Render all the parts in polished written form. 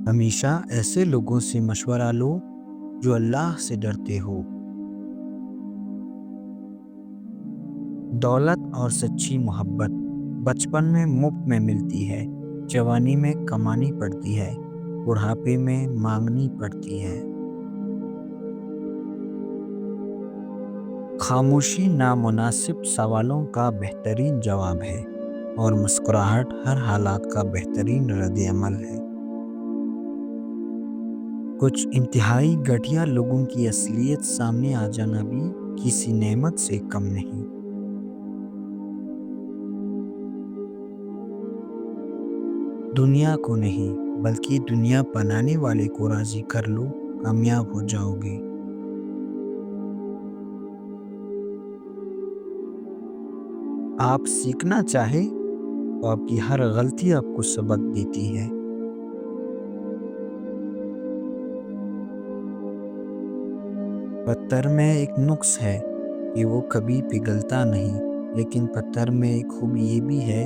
ہمیشہ ایسے لوگوں سے مشورہ لو جو اللہ سے ڈرتے ہو۔ دولت اور سچی محبت بچپن میں مفت میں ملتی ہے، جوانی میں کمانی پڑتی ہے، بڑھاپے میں مانگنی پڑتی ہے۔ خاموشی نامناسب سوالوں کا بہترین جواب ہے، اور مسکراہٹ ہر حالات کا بہترین رد عمل ہے۔ کچھ انتہائی گھٹیا لوگوں کی اصلیت سامنے آ جانا بھی کسی نعمت سے کم نہیں۔ دنیا کو نہیں بلکہ دنیا بنانے والے کو راضی کر لو، کامیاب ہو جاؤ گے۔ آپ سیکھنا چاہے تو آپ کی ہر غلطی آپ کو سبق دیتی ہے۔ پتھر میں ایک نقص ہے کہ وہ کبھی پگھلتا نہیں، لیکن پتھر میں ایک خوبی یہ بھی ہے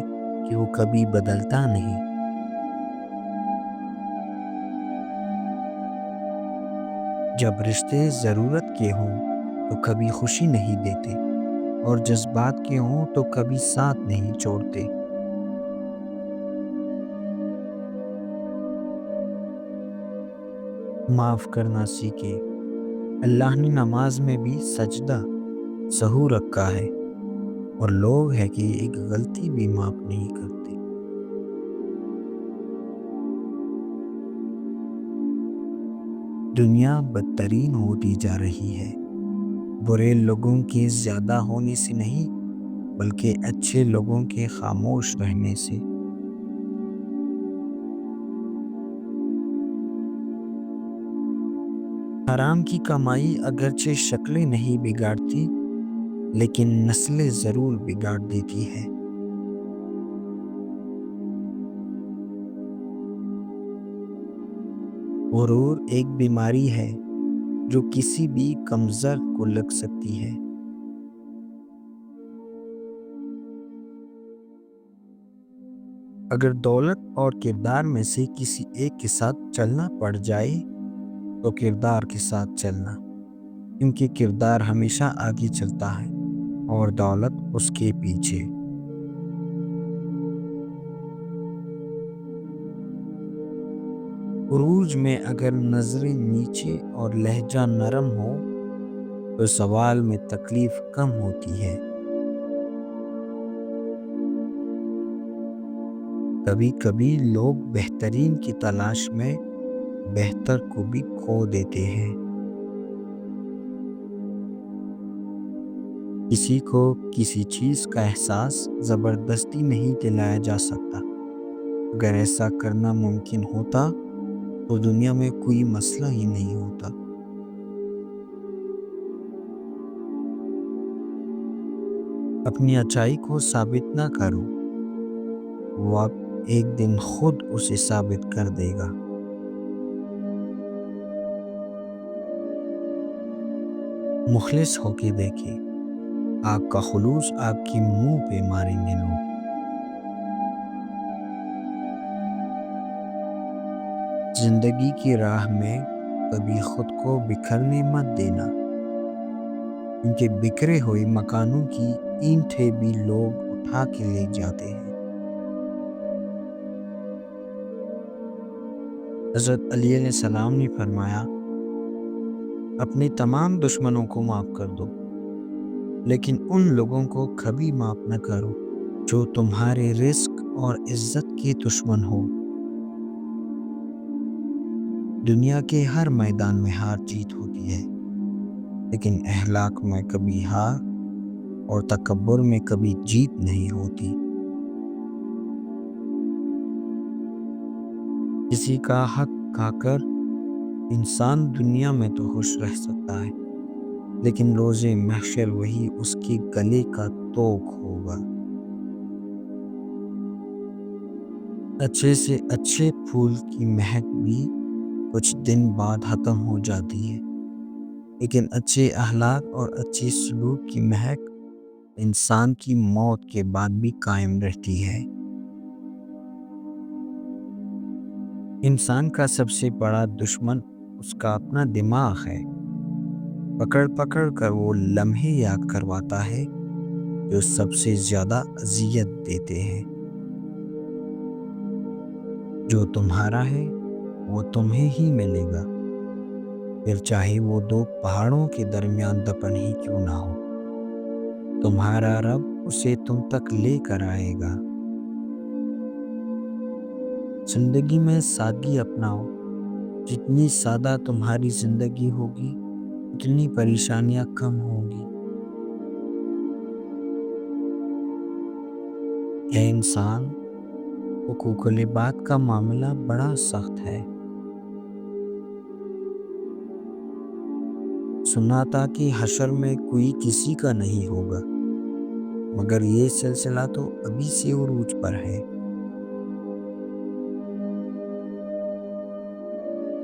کہ وہ کبھی بدلتا نہیں۔ جب رشتے ضرورت کے ہوں تو کبھی خوشی نہیں دیتے، اور جذبات کے ہوں تو کبھی ساتھ نہیں چھوڑتے۔ معاف کرنا سیکھے۔ اللہ نے نماز میں بھی سجدہ سہو رکھا ہے، اور لوگ ہے کہ ایک غلطی بھی معاف نہیں کرتے۔ دنیا بدترین ہوتی جا رہی ہے، برے لوگوں کے زیادہ ہونے سے نہیں بلکہ اچھے لوگوں کے خاموش رہنے سے۔ حرام کی کمائی اگرچہ شکلیں نہیں بگاڑتی، لیکن نسلیں ضرور بگاڑ دیتی ہے۔ غرور ایک بیماری ہے جو کسی بھی کمزور کو لگ سکتی ہے۔ اگر دولت اور کردار میں سے کسی ایک کے ساتھ چلنا پڑ جائے تو کردار کے ساتھ چلنا، کیونکہ کردار ہمیشہ آگے چلتا ہے اور دولت اس کے پیچھے۔ عروج میں اگر نظریں نیچے اور لہجہ نرم ہو تو سوال میں تکلیف کم ہوتی ہے۔ کبھی کبھی لوگ بہترین کی تلاش میں بہتر کو بھی کھو دیتے ہیں۔ کسی کو کسی چیز کا احساس زبردستی نہیں دلایا جا سکتا۔ اگر ایسا کرنا ممکن ہوتا تو دنیا میں کوئی مسئلہ ہی نہیں ہوتا۔ اپنی اچائی کو ثابت نہ کرو، وقت ایک دن خود اسے ثابت کر دے گا۔ مخلص ہو کے دیکھے، آپ کا خلوص آپ کے منہ پہ ماریں گے لوگ۔ زندگی کی راہ میں کبھی خود کو بکھرنے مت دینا، کیونکہ بکھرے ہوئے مکانوں کی اینٹیں بھی لوگ اٹھا کے لے جاتے ہیں۔ حضرت علی علیہ السلام نے فرمایا، اپنے تمام دشمنوں کو معاف کر دو، لیکن ان لوگوں کو کبھی معاف نہ کرو جو تمہارے رزق اور عزت کے دشمن ہو۔ دنیا کے ہر میدان میں ہار جیت ہوتی ہے، لیکن اخلاق میں کبھی ہار اور تکبر میں کبھی جیت نہیں ہوتی۔ کسی کا حق کھا کر انسان دنیا میں تو خوش رہ سکتا ہے، لیکن روز محشر وہی اس کے گلے کا توق ہوگا۔ اچھے سے اچھے پھول کی مہک بھی کچھ دن بعد ختم ہو جاتی ہے، لیکن اچھے اخلاق اور اچھی سلوک کی مہک انسان کی موت کے بعد بھی قائم رہتی ہے۔ انسان کا سب سے بڑا دشمن اس کا اپنا دماغ ہے۔ پکڑ پکڑ کر وہ لمحے یاد کرواتا ہے جو سب سے زیادہ اذیت دیتے ہیں۔ جو تمہارا ہے وہ تمہیں ہی ملے گا، پھر چاہے وہ دو پہاڑوں کے درمیان دفن ہی کیوں نہ ہو۔ تمہارا رب اسے تم تک لے کر آئے گا۔ زندگی میں سادگی اپناؤ۔ جتنی سادہ تمہاری زندگی ہوگی اتنی پریشانیاں کم ہوں گی۔ اے انسان، حقوق العباد کا معاملہ بڑا سخت ہے۔ سنا تھا کہ حشر میں کوئی کسی کا نہیں ہوگا، مگر یہ سلسلہ تو ابھی سے عروج پر ہے۔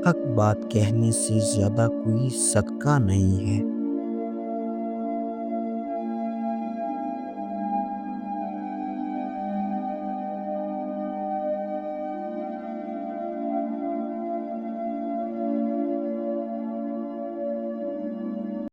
حق بات کہنے سے زیادہ کوئی صدقہ نہیں ہے۔